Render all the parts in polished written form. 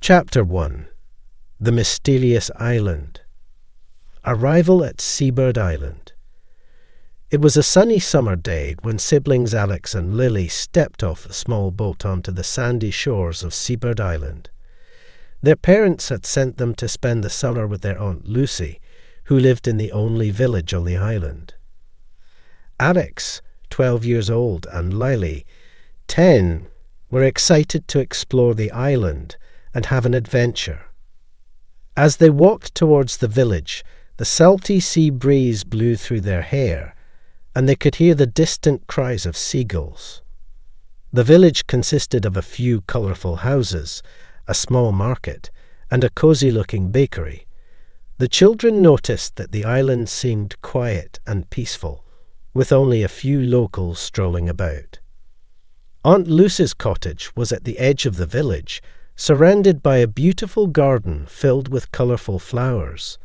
Chapter 1. The Mysterious Island. Arrival at Seabird Island. It was a sunny summer day when siblings Alex and Lily stepped off the small boat onto the sandy shores of Seabird Island. Their parents had sent them to spend the summer with their Aunt Lucy, who lived in the only village on the island. Alex, 12 years old, and Lily, 10, were excited to explore the island and have an adventure. As they walked towards the village, the salty sea breeze blew through their hair, and they could hear the distant cries of seagulls. The village consisted of a few colourful houses, a small market, and a cosy-looking bakery. The children noticed that the island seemed quiet and peaceful, with only a few locals strolling about. Aunt Lucy's cottage was at the edge of the village, surrounded by a beautiful garden filled with colourful flowers.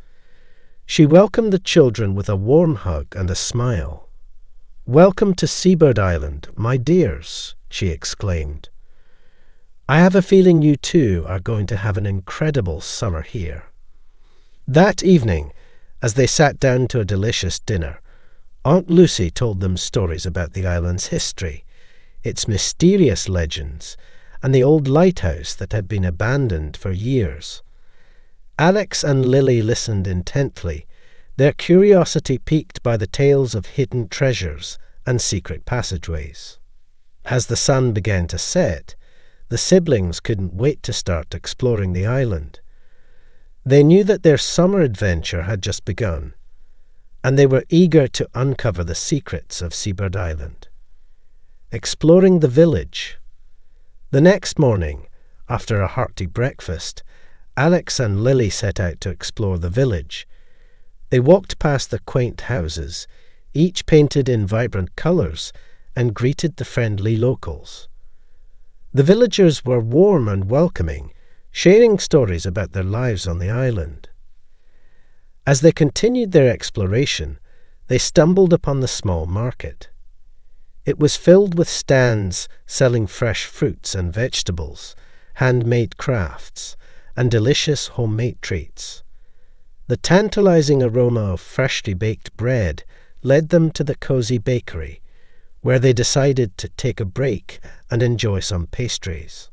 She welcomed the children with a warm hug and a smile. "Welcome to Seabird Island, my dears," she exclaimed. "I have a feeling you too are going to have an incredible summer here." That evening, as they sat down to a delicious dinner, Aunt Lucy told them stories about the island's history, its mysterious legends, and the old lighthouse that had been abandoned for years. Alex and Lily listened intently, their curiosity piqued by the tales of hidden treasures and secret passageways. As the sun began to set, the siblings couldn't wait to start exploring the island. They knew that their summer adventure had just begun, and they were eager to uncover the secrets of Seabird Island. Exploring the village. The next morning, after a hearty breakfast, Alex and Lily set out to explore the village. They walked past the quaint houses, each painted in vibrant colours, and greeted the friendly locals. The villagers were warm and welcoming, sharing stories about their lives on the island. As they continued their exploration, they stumbled upon the small market. It was filled with stands selling fresh fruits and vegetables, handmade crafts, and delicious homemade treats. The tantalizing aroma of freshly baked bread led them to the cozy bakery, where they decided to take a break and enjoy some pastries.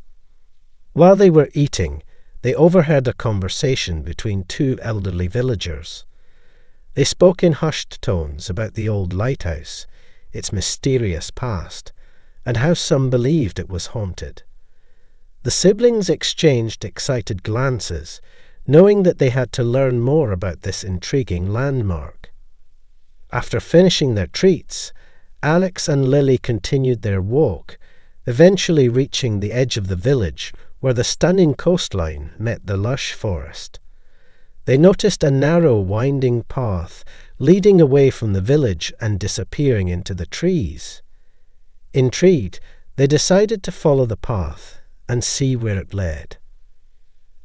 While they were eating, they overheard a conversation between two elderly villagers. They spoke in hushed tones about the old lighthouse, its mysterious past, and how some believed it was haunted. The siblings exchanged excited glances, knowing that they had to learn more about this intriguing landmark. After finishing their treats, Alex and Lily continued their walk, eventually reaching the edge of the village where the stunning coastline met the lush forest. They noticed a narrow, winding path leading away from the village and disappearing into the trees. Intrigued, they decided to follow the path and see where it led.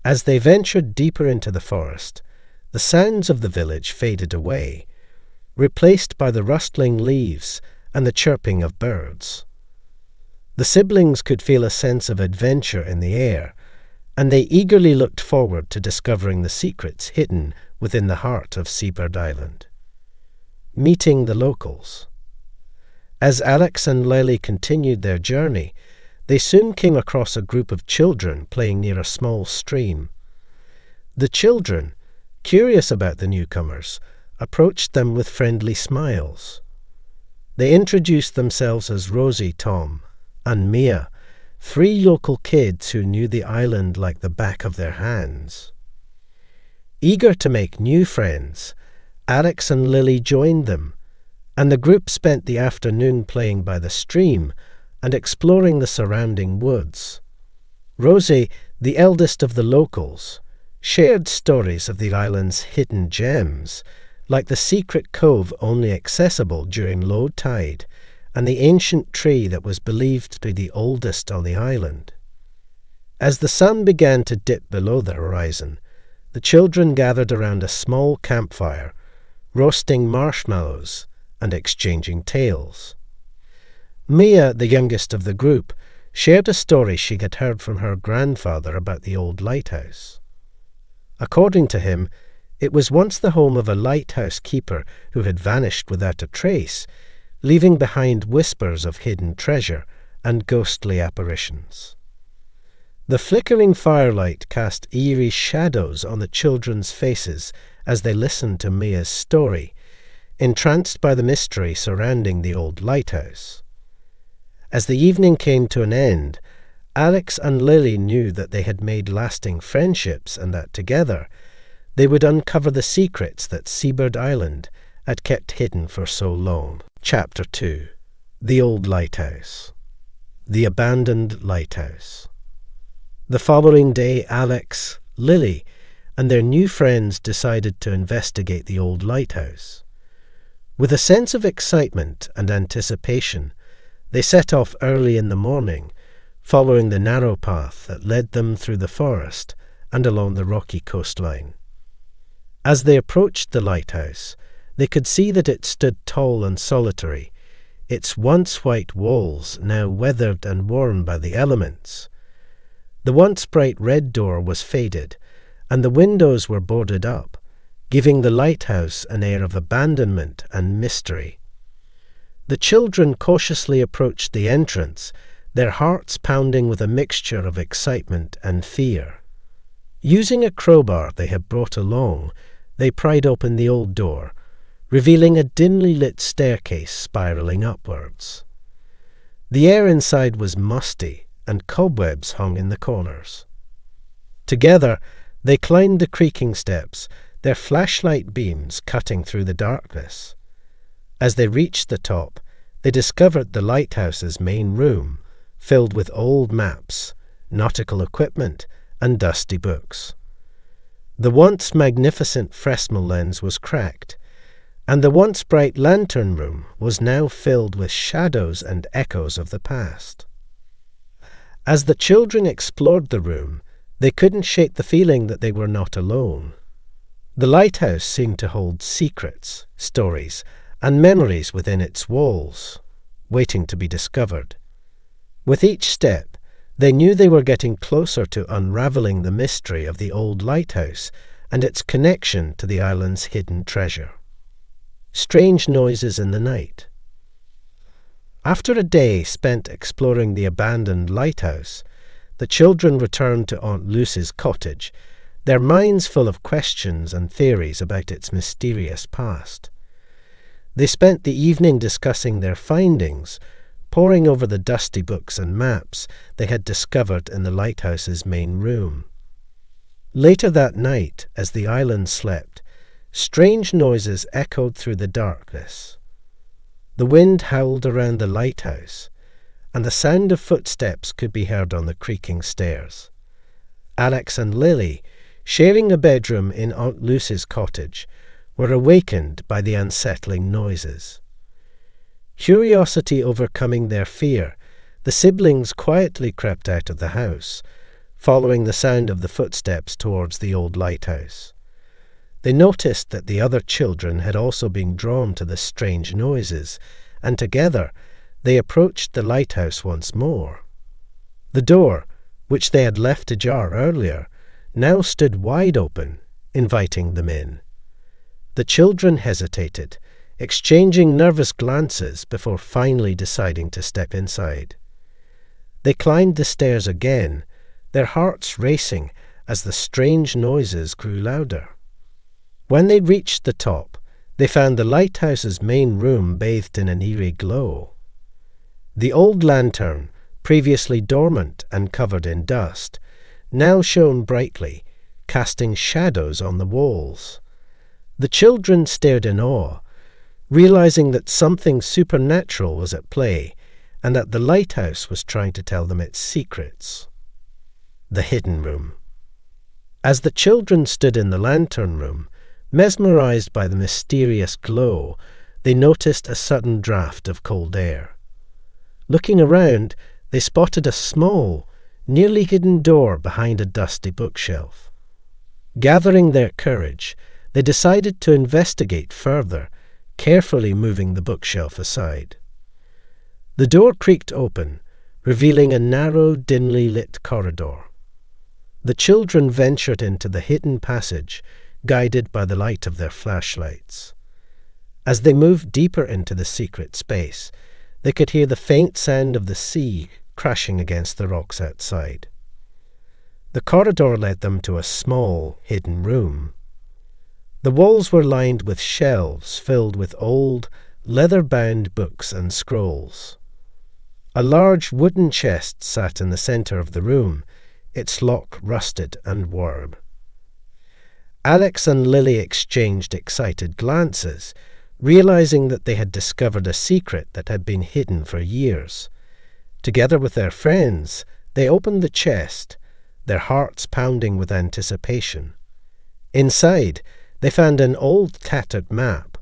As they ventured deeper into the forest, the sounds of the village faded away, replaced by the rustling leaves and the chirping of birds. The siblings could feel a sense of adventure in the air, and they eagerly looked forward to discovering the secrets hidden within the heart of Seabird Island. Meeting the locals. As Alex and Lily continued their journey, they soon came across a group of children playing near a small stream. The children, curious about the newcomers, approached them with friendly smiles. They introduced themselves as Rosie, Tom, and Mia, 3 local kids who knew the island like the back of their hands. Eager to make new friends, Alex and Lily joined them, and the group spent the afternoon playing by the stream and exploring the surrounding woods. Rosie, the eldest of the locals, shared stories of the island's hidden gems, like the secret cove only accessible during low tide, and the ancient tree that was believed to be the oldest on the island. As the sun began to dip below the horizon, the children gathered around a small campfire, roasting marshmallows and exchanging tales. Mia, the youngest of the group, shared a story she had heard from her grandfather about the old lighthouse. According to him, it was once the home of a lighthouse keeper who had vanished without a trace, leaving behind whispers of hidden treasure and ghostly apparitions. The flickering firelight cast eerie shadows on the children's faces as they listened to Mia's story, entranced by the mystery surrounding the old lighthouse. As the evening came to an end, Alex and Lily knew that they had made lasting friendships and that together they would uncover the secrets that Seabird Island had kept hidden for so long. Chapter 2. The Old Lighthouse. The Abandoned Lighthouse. The following day, Alex, Lily, and their new friends decided to investigate the old lighthouse. With a sense of excitement and anticipation, they set off early in the morning, following the narrow path that led them through the forest and along the rocky coastline. As they approached the lighthouse, they could see that it stood tall and solitary, its once white walls now weathered and worn by the elements. The once bright red door was faded, and the windows were boarded up, giving the lighthouse an air of abandonment and mystery. The children cautiously approached the entrance, their hearts pounding with a mixture of excitement and fear. Using a crowbar they had brought along, they pried open the old door, revealing a dimly lit staircase spiralling upwards. The air inside was musty, and cobwebs hung in the corners. Together they climbed the creaking steps, their flashlight beams cutting through the darkness. As they reached the top, they discovered the lighthouse's main room, filled with old maps, nautical equipment, and dusty books. The once magnificent Fresnel lens was cracked, and the once bright lantern room was now filled with shadows and echoes of the past. As the children explored the room, they couldn't shake the feeling that they were not alone. The lighthouse seemed to hold secrets, stories, and memories within its walls, waiting to be discovered. With each step, they knew they were getting closer to unraveling the mystery of the old lighthouse and its connection to the island's hidden treasure. Strange noises in the night. After a day spent exploring the abandoned lighthouse, the children returned to Aunt Lucy's cottage, their minds full of questions and theories about its mysterious past. They spent the evening discussing their findings, poring over the dusty books and maps they had discovered in the lighthouse's main room. Later that night, as the island slept, strange noises echoed through the darkness. The wind howled around the lighthouse, and the sound of footsteps could be heard on the creaking stairs. Alex and Lily, sharing a bedroom in Aunt Lucy's cottage, were awakened by the unsettling noises. Curiosity overcoming their fear, the siblings quietly crept out of the house, following the sound of the footsteps towards the old lighthouse. They noticed that the other children had also been drawn to the strange noises, and together they approached the lighthouse once more. The door, which they had left ajar earlier, now stood wide open, inviting them in. The children hesitated, exchanging nervous glances before finally deciding to step inside. They climbed the stairs again, their hearts racing as the strange noises grew louder. When they reached the top, they found the lighthouse's main room bathed in an eerie glow. The old lantern, previously dormant and covered in dust, now shone brightly, casting shadows on the walls. The children stared in awe, realizing that something supernatural was at play and that the lighthouse was trying to tell them its secrets. The hidden room. As the children stood in the lantern room, mesmerized by the mysterious glow, they noticed a sudden draught of cold air. Looking around, they spotted a small, nearly hidden door behind a dusty bookshelf. Gathering their courage, they decided to investigate further, carefully moving the bookshelf aside. The door creaked open, revealing a narrow, dimly lit corridor. The children ventured into the hidden passage, guided by the light of their flashlights. As they moved deeper into the secret space, they could hear the faint sound of the sea crashing against the rocks outside. The corridor led them to a small, hidden room. The walls were lined with shelves filled with old, leather-bound books and scrolls. A large wooden chest sat in the centre of the room, its lock rusted and worn. Alex and Lily exchanged excited glances, realizing that they had discovered a secret that had been hidden for years. Together with their friends, they opened the chest, their hearts pounding with anticipation. Inside, they found an old tattered map,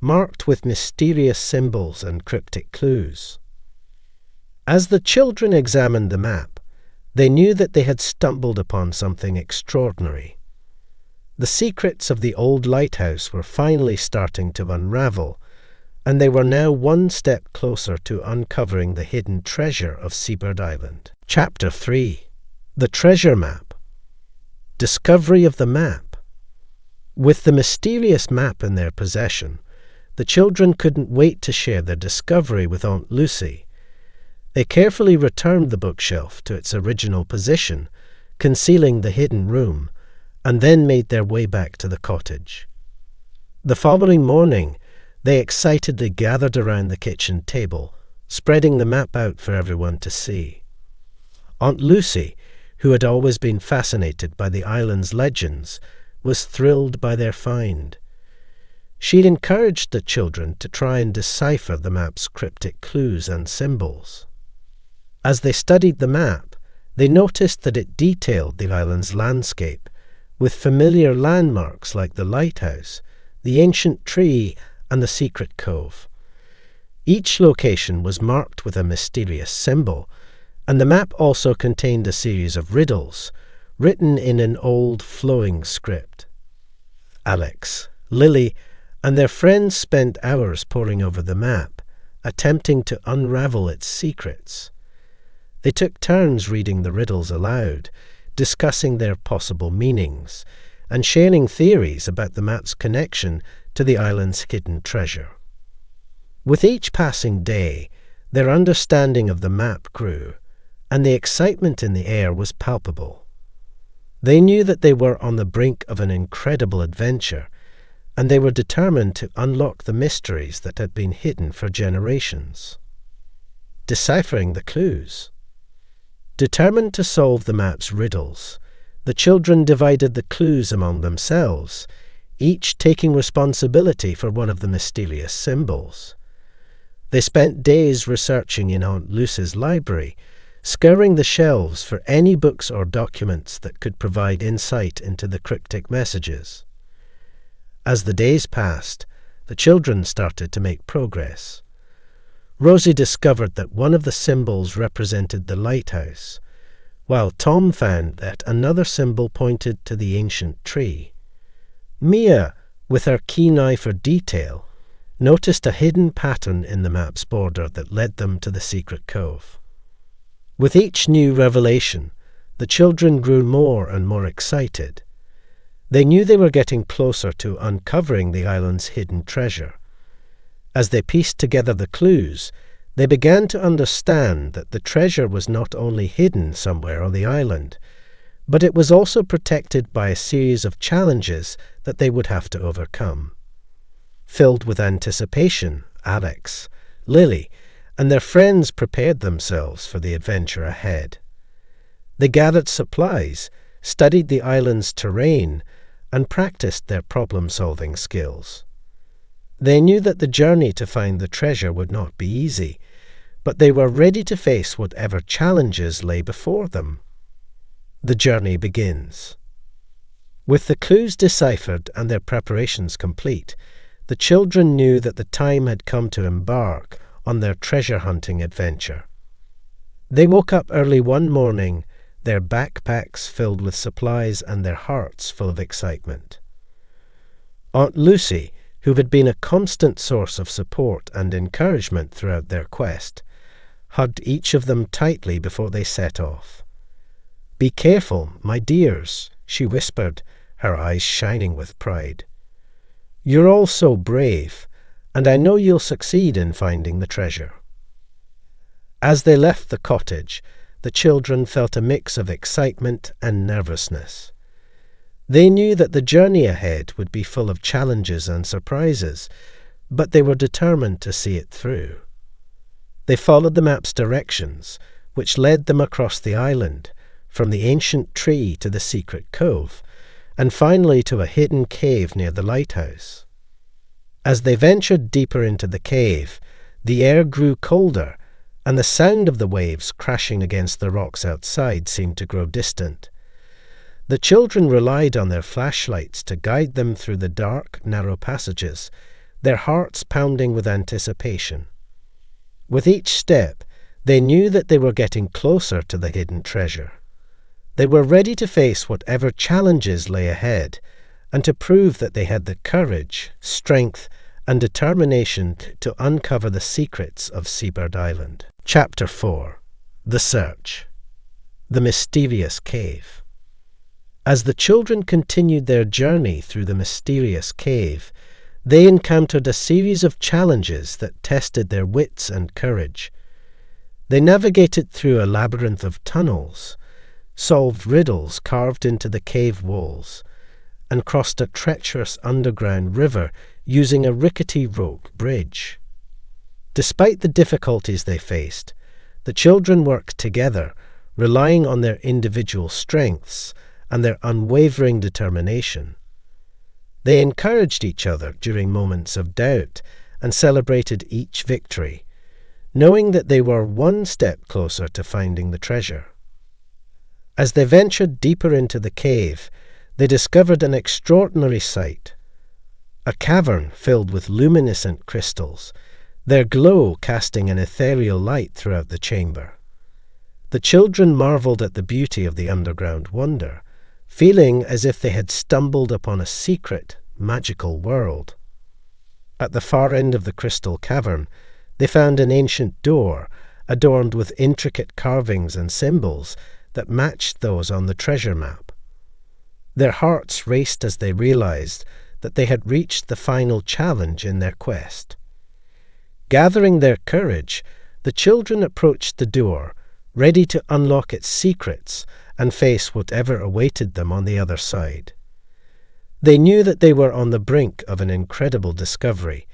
marked with mysterious symbols and cryptic clues. As the children examined the map, they knew that they had stumbled upon something extraordinary. The secrets of the old lighthouse were finally starting to unravel, and they were now one step closer to uncovering the hidden treasure of Seabird Island. Chapter 3. The Treasure Map. Discovery of the map. With the mysterious map in their possession, the children couldn't wait to share their discovery with Aunt Lucy. They carefully returned the bookshelf to its original position, concealing the hidden room, and then made their way back to the cottage. The following morning, they excitedly gathered around the kitchen table, spreading the map out for everyone to see. Aunt Lucy, who had always been fascinated by the island's legends, was thrilled by their find. She'd encouraged the children to try and decipher the map's cryptic clues and symbols. As they studied the map, they noticed that it detailed the island's landscape, with familiar landmarks like the lighthouse, the ancient tree, and the secret cove. Each location was marked with a mysterious symbol, and the map also contained a series of riddles, written in an old flowing script. Alex, Lily, and their friends spent hours poring over the map, attempting to unravel its secrets. They took turns reading the riddles aloud, discussing their possible meanings, and sharing theories about the map's connection to the island's hidden treasure. With each passing day, their understanding of the map grew, and the excitement in the air was palpable. They knew that they were on the brink of an incredible adventure, and they were determined to unlock the mysteries that had been hidden for generations. Deciphering the clues. Determined to solve the map's riddles, the children divided the clues among themselves, each taking responsibility for one of the mysterious symbols. They spent days researching in Aunt Lucy's library, scouring the shelves for any books or documents that could provide insight into the cryptic messages. As the days passed, the children started to make progress. Rosie discovered that one of the symbols represented the lighthouse, while Tom found that another symbol pointed to the ancient tree. Mia, with her keen eye for detail, noticed a hidden pattern in the map's border that led them to the secret cove. With each new revelation, the children grew more and more excited. They knew they were getting closer to uncovering the island's hidden treasure. As they pieced together the clues, they began to understand that the treasure was not only hidden somewhere on the island, but it was also protected by a series of challenges that they would have to overcome. Filled with anticipation, Alex, Lily, and their friends prepared themselves for the adventure ahead. They gathered supplies, studied the island's terrain, and practiced their problem-solving skills. They knew that the journey to find the treasure would not be easy, but they were ready to face whatever challenges lay before them. The journey begins. With the clues deciphered and their preparations complete, the children knew that the time had come to embark on their treasure-hunting adventure. They woke up early one morning, their backpacks filled with supplies and their hearts full of excitement. Aunt Lucy, who had been a constant source of support and encouragement throughout their quest, hugged each of them tightly before they set off. "Be careful, my dears," she whispered, her eyes shining with pride. "You're all so brave, and I know you'll succeed in finding the treasure." As they left the cottage, the children felt a mix of excitement and nervousness. They knew that the journey ahead would be full of challenges and surprises, but they were determined to see it through. They followed the map's directions, which led them across the island, from the ancient tree to the secret cove, and finally to a hidden cave near the lighthouse. As they ventured deeper into the cave, the air grew colder, and the sound of the waves crashing against the rocks outside seemed to grow distant. The children relied on their flashlights to guide them through the dark, narrow passages, their hearts pounding with anticipation. With each step, they knew that they were getting closer to the hidden treasure. They were ready to face whatever challenges lay ahead, and to prove that they had the courage, strength, and determination to uncover the secrets of Seabird Island. Chapter 4. The Search. The Mysterious Cave. As the children continued their journey through the mysterious cave, they encountered a series of challenges that tested their wits and courage. They navigated through a labyrinth of tunnels, solved riddles carved into the cave walls, and crossed a treacherous underground river using a rickety rope bridge. Despite the difficulties they faced, the children worked together, relying on their individual strengths and their unwavering determination. They encouraged each other during moments of doubt and celebrated each victory, knowing that they were one step closer to finding the treasure. As they ventured deeper into the cave, they discovered an extraordinary sight. A cavern filled with luminescent crystals, their glow casting an ethereal light throughout the chamber. The children marveled at the beauty of the underground wonder, feeling as if they had stumbled upon a secret, magical world. At the far end of the crystal cavern, they found an ancient door, adorned with intricate carvings and symbols that matched those on the treasure map. Their hearts raced as they realized that they had reached the final challenge in their quest. Gathering their courage, the children approached the door, ready to unlock its secrets and face whatever awaited them on the other side. They knew that they were on the brink of an incredible discovery,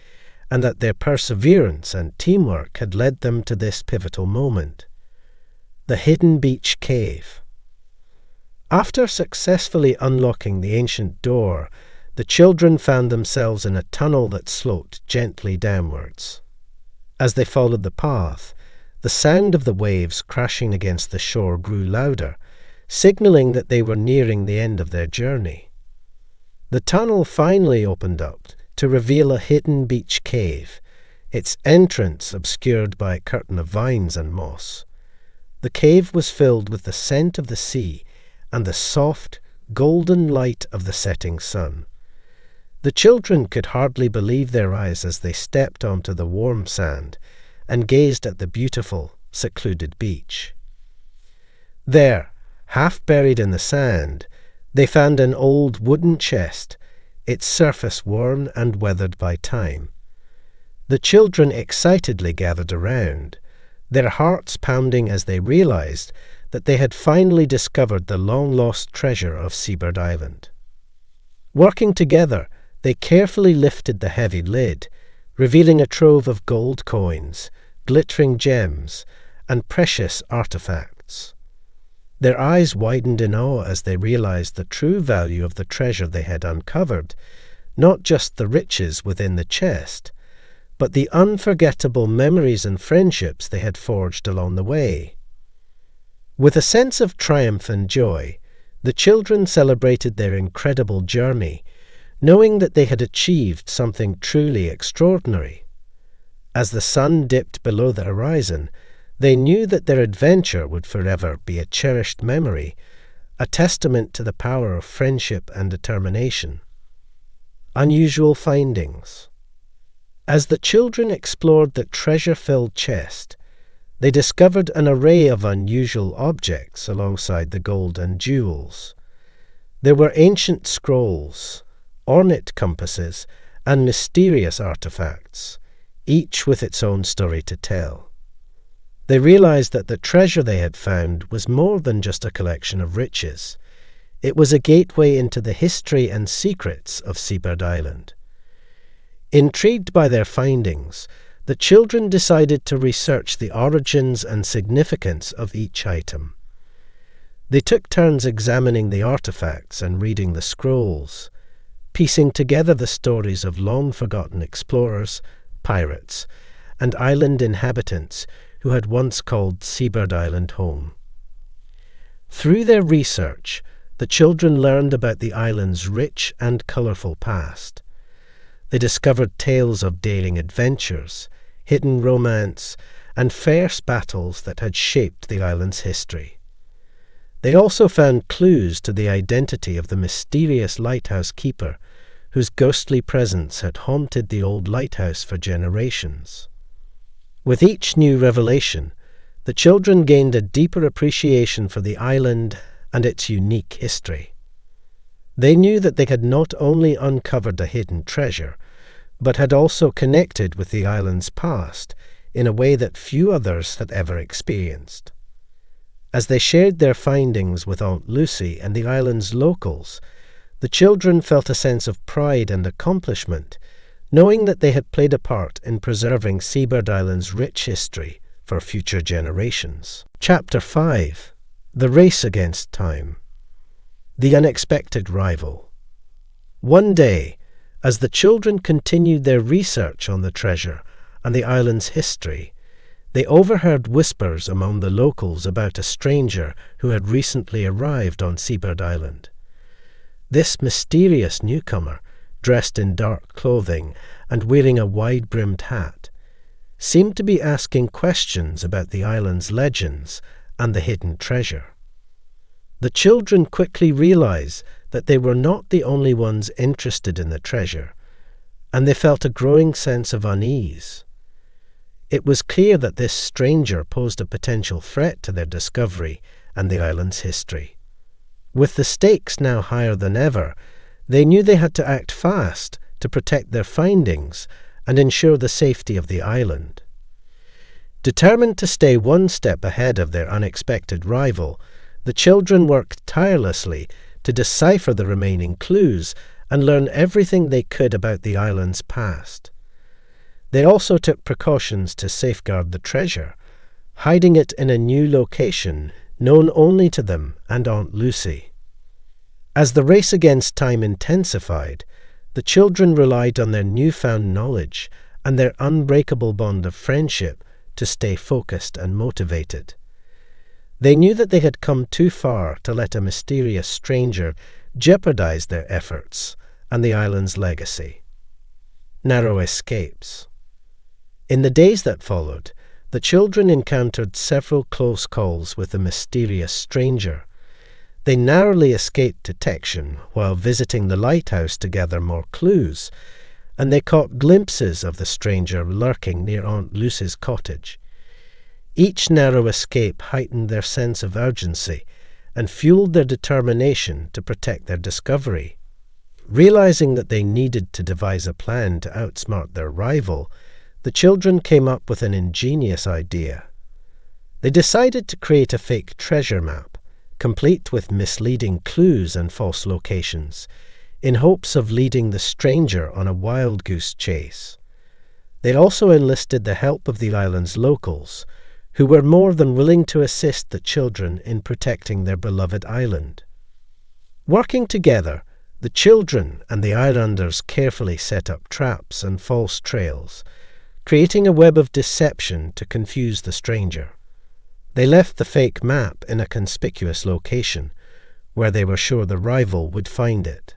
and that their perseverance and teamwork had led them to this pivotal moment. The Hidden Beach Cave. After successfully unlocking the ancient door, the children found themselves in a tunnel that sloped gently downwards. As they followed the path, the sound of the waves crashing against the shore grew louder, signaling that they were nearing the end of their journey. The tunnel finally opened up to reveal a hidden beach cave, its entrance obscured by a curtain of vines and moss. The cave was filled with the scent of the sea and the soft, golden light of the setting sun. The children could hardly believe their eyes as they stepped onto the warm sand and gazed at the beautiful, secluded beach. There, half buried in the sand, they found an old wooden chest, its surface worn and weathered by time. The children excitedly gathered around, their hearts pounding as they realized that they had finally discovered the long-lost treasure of Seabird Island. Working together, they carefully lifted the heavy lid, revealing a trove of gold coins, glittering gems, and precious artifacts. Their eyes widened in awe as they realized the true value of the treasure they had uncovered, not just the riches within the chest, but the unforgettable memories and friendships they had forged along the way. With a sense of triumph and joy, the children celebrated their incredible journey, knowing that they had achieved something truly extraordinary. As the sun dipped below the horizon, they knew that their adventure would forever be a cherished memory, a testament to the power of friendship and determination. Unusual findings. As the children explored the treasure-filled chest, They discovered an array of unusual objects alongside the gold and jewels. There were ancient scrolls, ornate compasses, and mysterious artifacts, each with its own story to tell. They realized that the treasure they had found was more than just a collection of riches. It was a gateway into the history and secrets of Seabird Island. Intrigued by their findings, the children decided to research the origins and significance of each item. They took turns examining the artifacts and reading the scrolls, piecing together the stories of long-forgotten explorers, pirates, and island inhabitants who had once called Seabird Island home. Through their research, the children learned about the island's rich and colourful past. They discovered tales of daring adventures, hidden romance, and fierce battles that had shaped the island's history. They also found clues to the identity of the mysterious lighthouse keeper, whose ghostly presence had haunted the old lighthouse for generations. With each new revelation, the children gained a deeper appreciation for the island and its unique history. They knew that they had not only uncovered a hidden treasure, but had also connected with the island's past in a way that few others had ever experienced. As they shared their findings with Aunt Lucy and the island's locals, the children felt a sense of pride and accomplishment, knowing that they had played a part in preserving Seabird Island's rich history for future generations. Chapter 5. The Race Against Time. The Unexpected Rival. One day, as the children continued their research on the treasure and the island's history, they overheard whispers among the locals about a stranger who had recently arrived on Seabird Island. This mysterious newcomer, dressed in dark clothing and wearing a wide-brimmed hat, seemed to be asking questions about the island's legends and the hidden treasure. The children quickly realized that they were not the only ones interested in the treasure, and they felt a growing sense of unease. It was clear that this stranger posed a potential threat to their discovery and the island's history. With the stakes now higher than ever, they knew they had to act fast to protect their findings and ensure the safety of the island. Determined to stay one step ahead of their unexpected rival, the children worked tirelessly to decipher the remaining clues and learn everything they could about the island's past. They also took precautions to safeguard the treasure, hiding it in a new location known only to them and Aunt Lucy. As the race against time intensified, the children relied on their newfound knowledge and their unbreakable bond of friendship to stay focused and motivated. They knew that they had come too far to let a mysterious stranger jeopardize their efforts and the island's legacy. Narrow escapes. In the days that followed, the children encountered several close calls with the mysterious stranger. They narrowly escaped detection while visiting the lighthouse to gather more clues, and they caught glimpses of the stranger lurking near Aunt Lucy's cottage. Each narrow escape heightened their sense of urgency and fueled their determination to protect their discovery. Realizing that they needed to devise a plan to outsmart their rival, the children came up with an ingenious idea. They decided to create a fake treasure map, complete with misleading clues and false locations, in hopes of leading the stranger on a wild goose chase. They also enlisted the help of the island's locals, who were more than willing to assist the children in protecting their beloved island. Working together, the children and the islanders carefully set up traps and false trails, creating a web of deception to confuse the stranger. They left the fake map in a conspicuous location, where they were sure the rival would find it.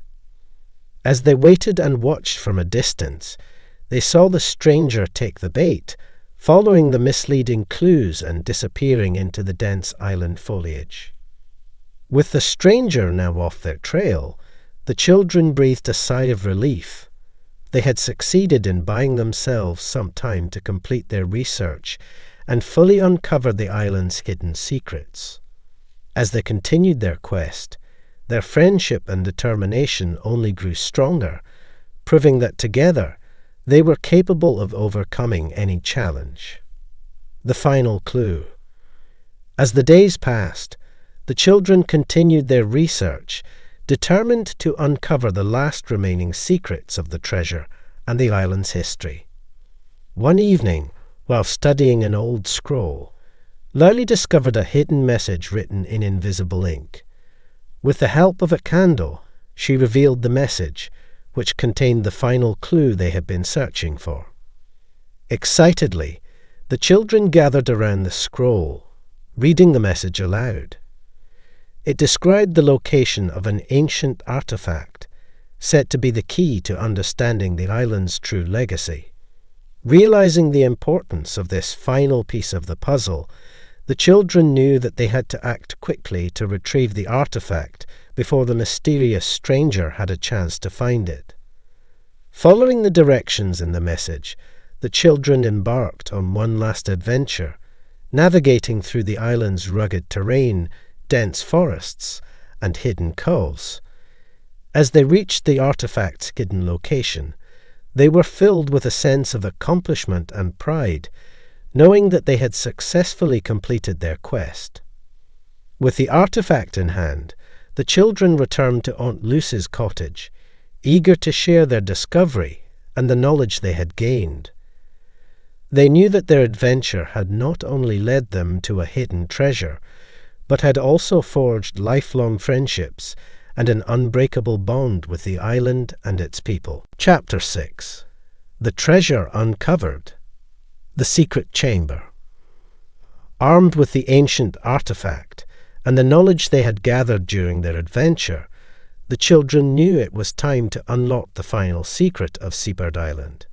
As they waited and watched from a distance, they saw the stranger take the bait, following the misleading clues and disappearing into the dense island foliage. With the stranger now off their trail, the children breathed a sigh of relief. They had succeeded in buying themselves some time to complete their research and fully uncovered the island's hidden secrets. As they continued their quest, their friendship and determination only grew stronger, proving that together they were capable of overcoming any challenge. The final clue. As the days passed, the children continued their research, determined to uncover the last remaining secrets of the treasure and the island's history. One evening, while studying an old scroll, Lily discovered a hidden message written in invisible ink. With the help of a candle, she revealed the message, which contained the final clue they had been searching for. Excitedly, the children gathered around the scroll, reading the message aloud. It described the location of an ancient artifact, said to be the key to understanding the island's true legacy. Realizing the importance of this final piece of the puzzle, the children knew that they had to act quickly to retrieve the artifact before the mysterious stranger had a chance to find it. Following the directions in the message, the children embarked on one last adventure, navigating through the island's rugged terrain, dense forests, and hidden coves. As they reached the artifact's hidden location, they were filled with a sense of accomplishment and pride, knowing that they had successfully completed their quest. With the artifact in hand, the children returned to Aunt Lucy's cottage, eager to share their discovery and the knowledge they had gained. They knew that their adventure had not only led them to a hidden treasure, but had also forged lifelong friendships and an unbreakable bond with the island and its people. Chapter 6. The Treasure Uncovered. The Secret Chamber. Armed with the ancient artifact and the knowledge they had gathered during their adventure, the children knew it was time to unlock the final secret of Seabird Island.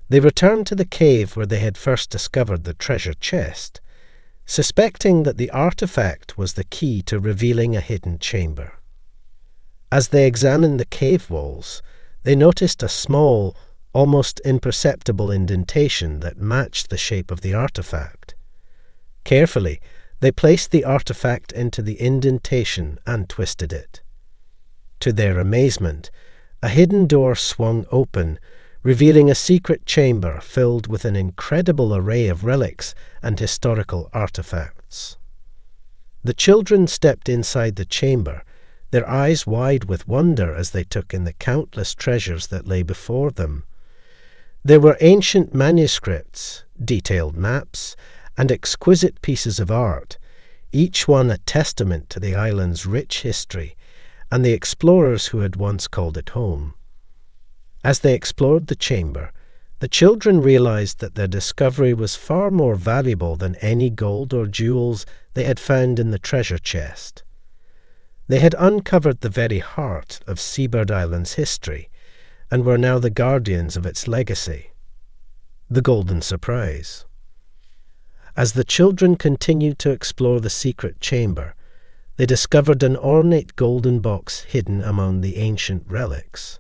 They returned to the cave where they had first discovered the treasure chest, suspecting that the artifact was the key to revealing a hidden chamber. As they examined the cave walls, they noticed a small, almost imperceptible indentation that matched the shape of the artifact. Carefully, they placed the artifact into the indentation and twisted it. To their amazement, a hidden door swung open, revealing a secret chamber filled with an incredible array of relics and historical artifacts. The children stepped inside the chamber, their eyes wide with wonder as they took in the countless treasures that lay before them. There were ancient manuscripts, detailed maps, and exquisite pieces of art, each one a testament to the island's rich history and the explorers who had once called it home. As they explored the chamber, the children realized that their discovery was far more valuable than any gold or jewels they had found in the treasure chest. They had uncovered the very heart of Seabird Island's history and were now the guardians of its legacy. The Golden Surprise. As the children continued to explore the secret chamber, they discovered an ornate golden box hidden among the ancient relics.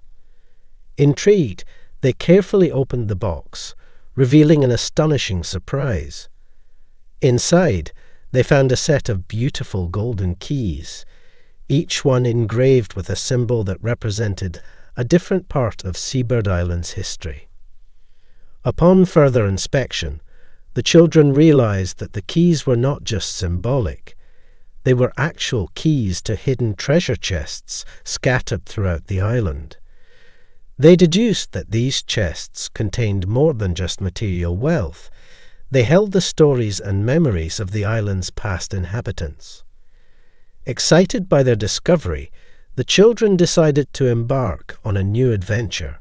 Intrigued, they carefully opened the box, revealing an astonishing surprise. Inside, they found a set of beautiful golden keys, each one engraved with a symbol that represented a different part of Seabird Island's history. Upon further inspection, the children realized that the keys were not just symbolic. They were actual keys to hidden treasure chests scattered throughout the island. They deduced that these chests contained more than just material wealth. They held the stories and memories of the island's past inhabitants. Excited by their discovery, the children decided to embark on a new adventure,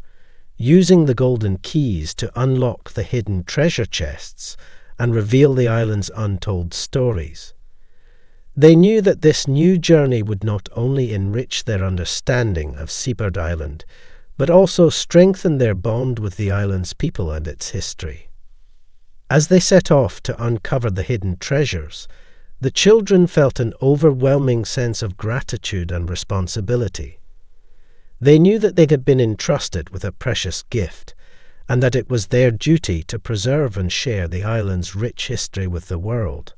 using the golden keys to unlock the hidden treasure chests and reveal the island's untold stories. They knew that this new journey would not only enrich their understanding of Seabird Island, but also strengthen their bond with the island's people and its history. As they set off to uncover the hidden treasures, the children felt an overwhelming sense of gratitude and responsibility. They knew that they had been entrusted with a precious gift, and that it was their duty to preserve and share the island's rich history with the world.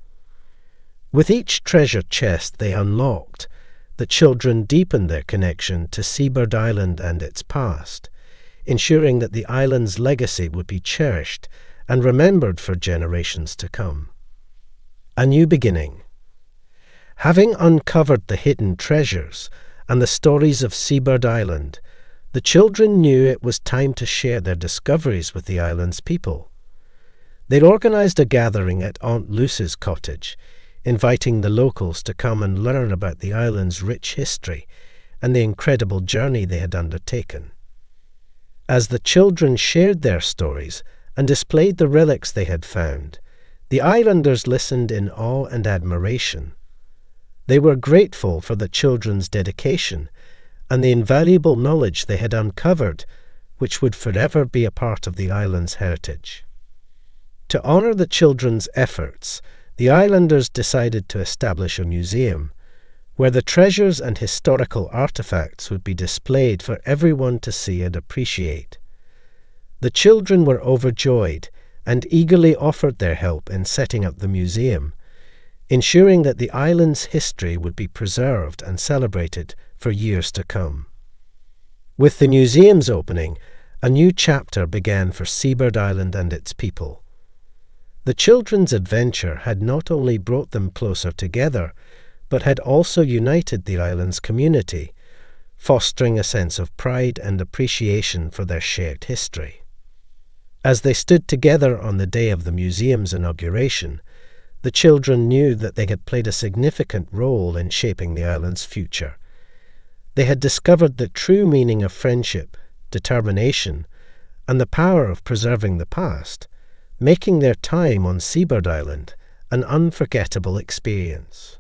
With each treasure chest they unlocked, the children deepened their connection to Seabird Island and its past, ensuring that the island's legacy would be cherished and remembered for generations to come. A new beginning. Having uncovered the hidden treasures and the stories of Seabird Island, the children knew it was time to share their discoveries with the island's people. They organized a gathering at Aunt Luce's cottage, inviting the locals to come and learn about the island's rich history and the incredible journey they had undertaken. As the children shared their stories and displayed the relics they had found, the islanders listened in awe and admiration. They were grateful for the children's dedication and the invaluable knowledge they had uncovered, which would forever be a part of the island's heritage. To honor the children's efforts, the islanders decided to establish a museum where the treasures and historical artifacts would be displayed for everyone to see and appreciate. The children were overjoyed and eagerly offered their help in setting up the museum, ensuring that the island's history would be preserved and celebrated for years to come. With the museum's opening, a new chapter began for Seabird Island and its people. The children's adventure had not only brought them closer together, but had also united the island's community, fostering a sense of pride and appreciation for their shared history. As they stood together on the day of the museum's inauguration, the children knew that they had played a significant role in shaping the island's future. They had discovered the true meaning of friendship, determination, and the power of preserving the past, making their time on Seabird Island an unforgettable experience.